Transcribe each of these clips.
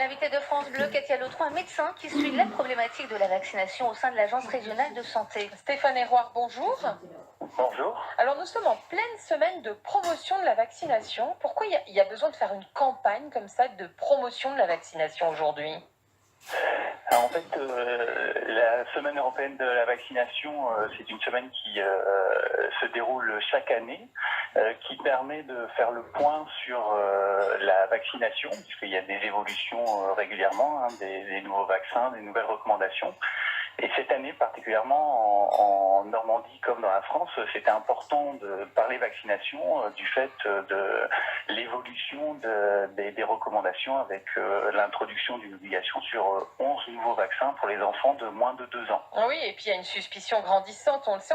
L'invité de France Bleu, Katia Lautron, un médecin qui suit la problématique de la vaccination au sein de l'Agence régionale de santé. Stéphane Héroard, bonjour. Bonjour. Alors nous sommes en pleine semaine de promotion de la vaccination. Pourquoi il y a besoin de faire une campagne comme ça de promotion de la vaccination aujourd'hui ? Alors, en fait, la semaine européenne de la vaccination, c'est une semaine qui se déroule chaque année, qui permet de faire le point sur la vaccination, puisqu'il y a des évolutions régulièrement, des nouveaux vaccins, des nouvelles recommandations. Et cette année, particulièrement en Normandie comme dans la France, c'était important de parler vaccination du fait de l'évolution des recommandations avec l'introduction d'une obligation sur 11 nouveaux vaccins pour les enfants de moins de 2 ans. Oui, et puis il y a une suspicion grandissante, on le sait,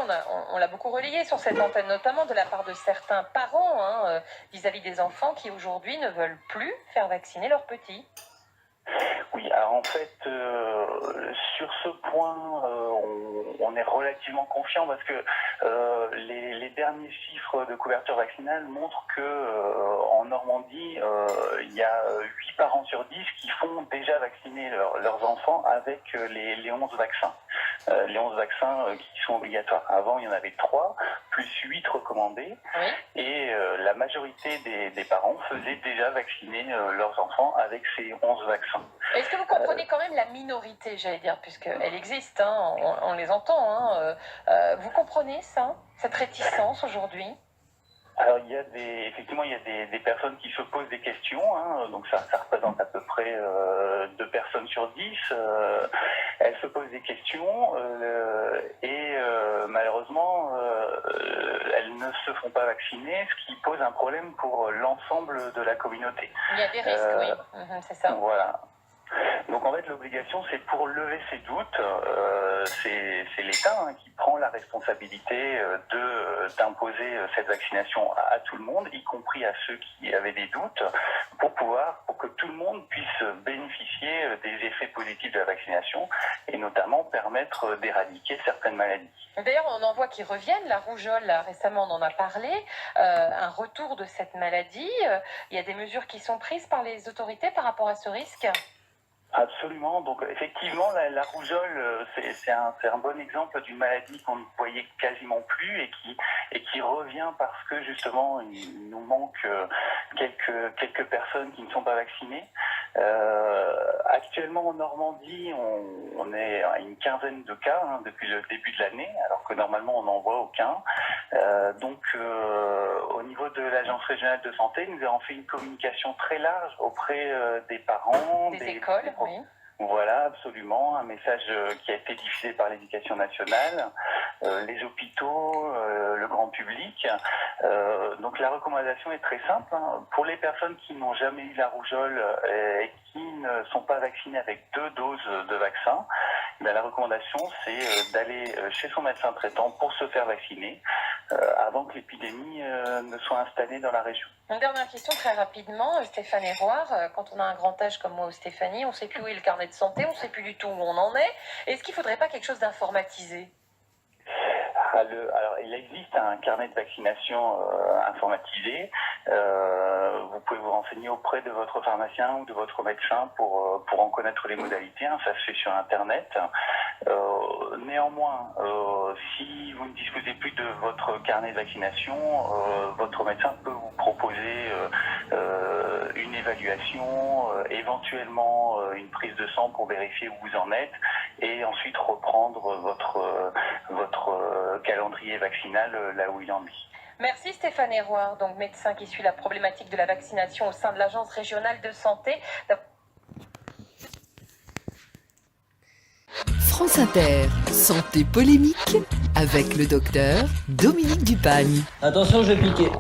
on l'a beaucoup relayé sur cette antenne, notamment de la part de certains parents vis-à-vis des enfants qui aujourd'hui ne veulent plus faire vacciner leurs petits. Oui, alors en fait, sur ce point, on est relativement confiant parce que les derniers chiffres de couverture vaccinale montrent que en Normandie, il y a 8 parents sur 10 qui font déjà vacciner leurs enfants avec les 11 vaccins. Les 11 vaccins qui sont obligatoires. Avant, il y en avait 3, plus 8 recommandés. Oui. Et la majorité des parents faisaient déjà vacciner leurs enfants avec ces 11 vaccins. Est-ce que vous comprenez quand même la minorité, j'allais dire, puisqu'elle existe, on les entend. Vous comprenez ça, cette réticence aujourd'hui ? Alors effectivement, il y a des personnes qui se posent des questions, donc ça représente à peu près 2 personnes sur 10. Elles se posent des questions et malheureusement, elles ne se font pas vacciner, ce qui pose un problème pour l'ensemble de la communauté. Il y a des risques, oui, c'est ça. Voilà. Donc en fait l'obligation c'est pour lever ces doutes, c'est l'État qui prend la responsabilité d'imposer cette vaccination à tout le monde, y compris à ceux qui avaient des doutes, pour que tout le monde puisse bénéficier des effets positifs de la vaccination et notamment permettre d'éradiquer certaines maladies. D'ailleurs, on en voit qui reviennent, la rougeole, là, récemment on en a parlé, un retour de cette maladie. Il y a des mesures qui sont prises par les autorités par rapport à ce risque ? Absolument. Donc effectivement, la rougeole, c'est un bon exemple d'une maladie qu'on ne voyait quasiment plus et qui revient parce que justement il nous manque quelques personnes qui ne sont pas vaccinées. Actuellement en Normandie, on est à une quinzaine de cas depuis le début de l'année, alors que normalement on n'en voit aucun. Donc au niveau de l'Agence régionale de santé, nous avons fait une communication très large auprès des parents, des écoles. Oui. Voilà, absolument. Un message qui a été diffusé par l'Éducation nationale, les hôpitaux, le grand public. Donc la recommandation est très simple. Pour les personnes qui n'ont jamais eu la rougeole et qui ne sont pas vaccinées avec 2 doses de vaccin, la recommandation c'est d'aller chez son médecin traitant pour se faire vacciner avant que l'épidémie ne soit installée dans la région. Une dernière question très rapidement, Stéphane Héroard. Quand on a un grand âge comme moi ou Stéphanie, on ne sait plus où est le carnet de santé, on ne sait plus du tout où on en est. Est-ce qu'il ne faudrait pas quelque chose d'informatisé ? Alors, il existe un carnet de vaccination informatisé. Vous pouvez vous renseigner auprès de votre pharmacien ou de votre médecin pour en connaître les modalités. Ça se fait sur Internet. Néanmoins, si vous ne disposez plus de votre carnet de vaccination, votre médecin peut vous proposer une évaluation, éventuellement une prise de sang pour vérifier où vous en êtes et ensuite reprendre votre calendrier vaccinal là où il en est. Merci Stéphane Héroard, donc médecin qui suit la problématique de la vaccination au sein de l'Agence régionale de santé. France Inter, santé polémique avec le docteur Dominique Dupagne. Attention, je vais piquer.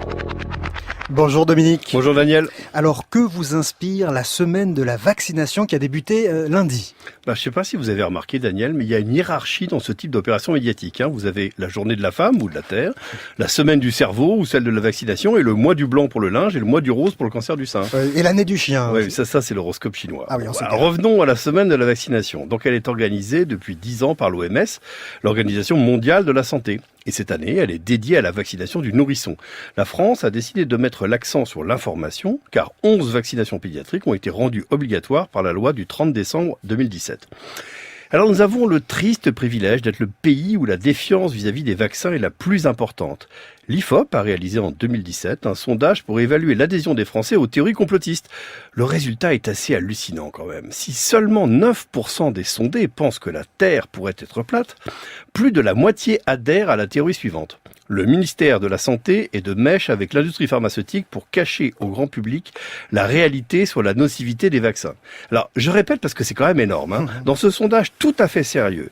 Bonjour Dominique. Bonjour Daniel. Alors que vous inspire la semaine de la vaccination qui a débuté lundi ? Je ne sais pas si vous avez remarqué Daniel, mais il y a une hiérarchie dans ce type d'opération médiatique. Vous avez la journée de la femme ou de la terre, la semaine du cerveau ou celle de la vaccination et le mois du blanc pour le linge et le mois du rose pour le cancer du sein. Et l'année du chien. Oui, ça c'est l'horoscope chinois. Ah oui, on sait bien. Revenons à la semaine de la vaccination. Donc elle est organisée depuis 10 ans par l'OMS, l'Organisation mondiale de la santé. Et cette année, elle est dédiée à la vaccination du nourrisson. La France a décidé de mettre l'accent sur l'information, car 11 vaccinations pédiatriques ont été rendues obligatoires par la loi du 30 décembre 2017. Alors nous avons le triste privilège d'être le pays où la défiance vis-à-vis des vaccins est la plus importante. L'IFOP a réalisé en 2017 un sondage pour évaluer l'adhésion des Français aux théories complotistes. Le résultat est assez hallucinant quand même. Si seulement 9% des sondés pensent que la Terre pourrait être plate, plus de la moitié adhèrent à la théorie suivante. Le ministère de la Santé est de mèche avec l'industrie pharmaceutique pour cacher au grand public la réalité sur la nocivité des vaccins. Alors, je répète parce que c'est quand même énorme, hein. Dans ce sondage tout à fait sérieux,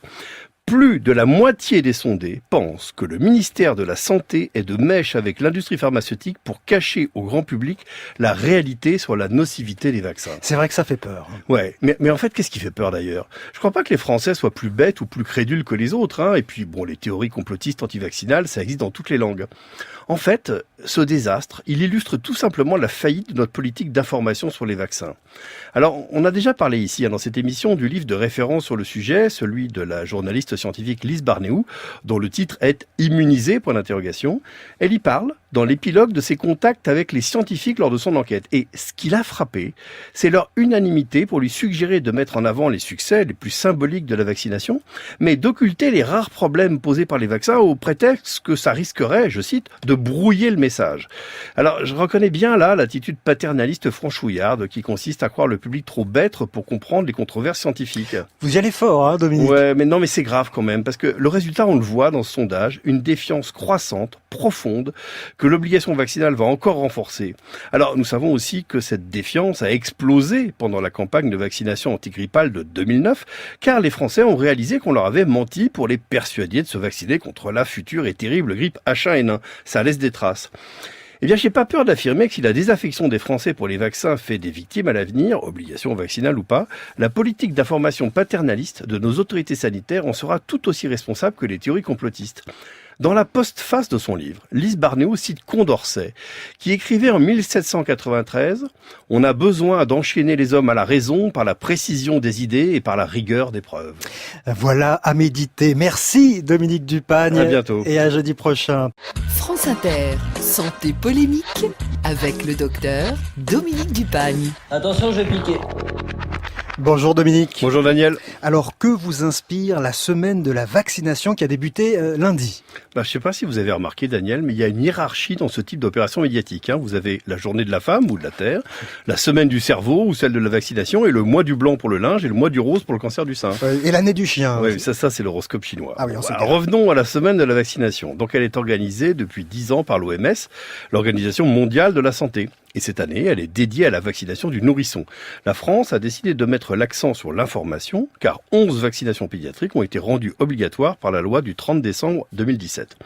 plus de la moitié des sondés pensent que le ministère de la Santé est de mèche avec l'industrie pharmaceutique pour cacher au grand public la réalité sur la nocivité des vaccins. C'est vrai que ça fait peur. Ouais, mais en fait, qu'est-ce qui fait peur d'ailleurs? Je crois pas que les Français soient plus bêtes ou plus crédules que les autres, hein. Et puis, bon, les théories complotistes antivaccinales, ça existe dans toutes les langues. En fait, ce désastre, il illustre tout simplement la faillite de notre politique d'information sur les vaccins. Alors, on a déjà parlé ici, dans cette émission, du livre de référence sur le sujet, celui de la journaliste scientifique Lise Barnéou, dont le titre est « Immunisé ». Elle y parle dans l'épilogue de ses contacts avec les scientifiques lors de son enquête. Et ce qui l'a frappé, c'est leur unanimité pour lui suggérer de mettre en avant les succès les plus symboliques de la vaccination, mais d'occulter les rares problèmes posés par les vaccins au prétexte que ça risquerait, je cite, de brouiller le message. Alors, je reconnais bien là l'attitude paternaliste franchouillarde qui consiste à croire le public trop bête pour comprendre les controverses scientifiques. Vous y allez fort, hein, Dominique? Ouais, mais non, mais c'est grave quand même, parce que le résultat, on le voit dans ce sondage, une défiance croissante, profonde, que l'obligation vaccinale va encore renforcer. Alors, nous savons aussi que cette défiance a explosé pendant la campagne de vaccination antigrippale de 2009, car les Français ont réalisé qu'on leur avait menti pour les persuader de se vacciner contre la future et terrible grippe H1N1. Ça laisse des traces. Eh bien, j'ai pas peur d'affirmer que si la désaffection des Français pour les vaccins fait des victimes à l'avenir, obligation vaccinale ou pas, la politique d'information paternaliste de nos autorités sanitaires en sera tout aussi responsable que les théories complotistes. Dans la postface de son livre, Lise Barnéou cite Condorcet, qui écrivait en 1793 « On a besoin d'enchaîner les hommes à la raison par la précision des idées et par la rigueur des preuves. » Voilà à méditer. Merci Dominique Dupagne. À bientôt. Et à jeudi prochain. France Inter, santé polémique avec le docteur Dominique Dupagne. Attention, je vais piquer. Bonjour Dominique. Bonjour Daniel. Alors, que vous inspire la semaine de la vaccination qui a débuté lundi? Je ne sais pas si vous avez remarqué Daniel, mais il y a une hiérarchie dans ce type d'opération médiatique, hein. Vous avez la journée de la femme ou de la terre, la semaine du cerveau ou celle de la vaccination, et le mois du blanc pour le linge et le mois du rose pour le cancer du sein. Et l'année du chien. Oui, ça c'est l'horoscope chinois. Ah oui, on sait bien. Revenons à la semaine de la vaccination. Donc elle est organisée depuis 10 ans par l'OMS, l'Organisation mondiale de la santé. Et cette année, elle est dédiée à la vaccination du nourrisson. La France a décidé de mettre l'accent sur l'information, car 11 vaccinations pédiatriques ont été rendues obligatoires par la loi du 30 décembre 2017.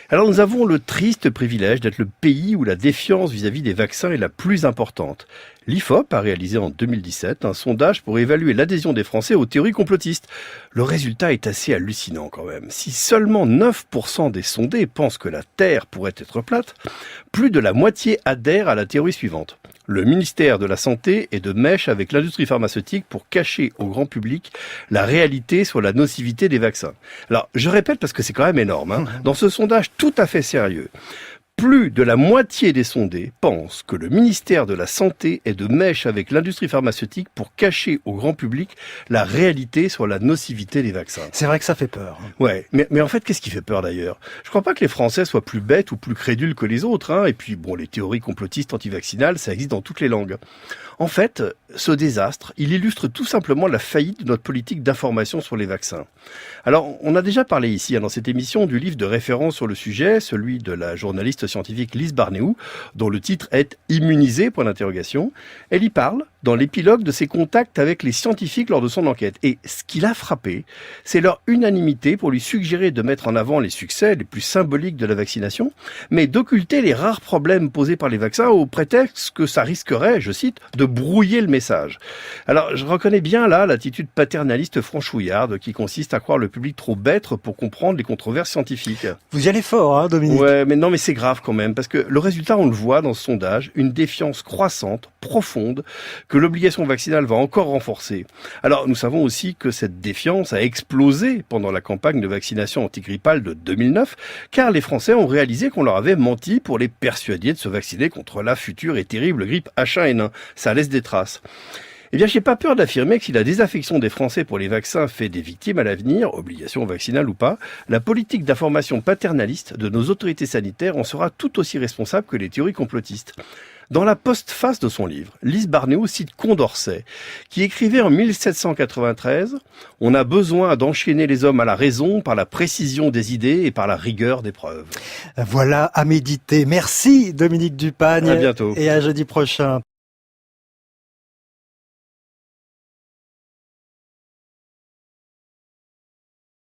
Alors nous avons le triste privilège d'être le pays où la défiance vis-à-vis des vaccins est la plus importante. L'IFOP a réalisé en 2017 un sondage pour évaluer l'adhésion des Français aux théories complotistes. Le résultat est assez hallucinant quand même. Si seulement 9% des sondés pensent que la Terre pourrait être plate, plus de la moitié adhèrent à la théorie suivante. Le ministère de la Santé est de mèche avec l'industrie pharmaceutique pour cacher au grand public la réalité sur la nocivité des vaccins. Alors, je répète parce que c'est quand même énorme, hein. Dans ce sondage tout à fait sérieux, plus de la moitié des sondés pensent que le ministère de la Santé est de mèche avec l'industrie pharmaceutique pour cacher au grand public la réalité sur la nocivité des vaccins. C'est vrai que ça fait peur. Ouais, mais en fait, qu'est-ce qui fait peur d'ailleurs? Je crois pas que les Français soient plus bêtes ou plus crédules que les autres, hein. Et puis, bon, les théories complotistes antivaccinales, ça existe dans toutes les langues. En fait, ce désastre, il illustre tout simplement la faillite de notre politique d'information sur les vaccins. Alors, on a déjà parlé ici, dans cette émission, du livre de référence sur le sujet, celui de la journaliste scientifique Lise Barnéou, dont le titre est « Immunisé ». Elle y parle dans l'épilogue de ses contacts avec les scientifiques lors de son enquête. Et ce qui l'a frappé, c'est leur unanimité pour lui suggérer de mettre en avant les succès les plus symboliques de la vaccination, mais d'occulter les rares problèmes posés par les vaccins au prétexte que ça risquerait, je cite, de brouiller le message. Alors, je reconnais bien là l'attitude paternaliste franchouillarde qui consiste à croire le public trop bête pour comprendre les controverses scientifiques. Vous y allez fort, hein, Dominique? Ouais, mais non, mais c'est grave quand même, parce que le résultat, on le voit dans ce sondage, une défiance croissante, profonde que l'obligation vaccinale va encore renforcer. Alors, nous savons aussi que cette défiance a explosé pendant la campagne de vaccination antigrippale de 2009, car les Français ont réalisé qu'on leur avait menti pour les persuader de se vacciner contre la future et terrible grippe H1N1. Ça laisse des traces. Eh bien, j'ai pas peur d'affirmer que si la désaffection des Français pour les vaccins fait des victimes à l'avenir, obligation vaccinale ou pas, la politique d'information paternaliste de nos autorités sanitaires en sera tout aussi responsable que les théories complotistes. Dans la postface de son livre, Lise Barnéot cite Condorcet, qui écrivait en 1793 « On a besoin d'enchaîner les hommes à la raison par la précision des idées et par la rigueur des preuves. » Voilà à méditer. Merci Dominique Dupagne. À bientôt. Et à jeudi prochain.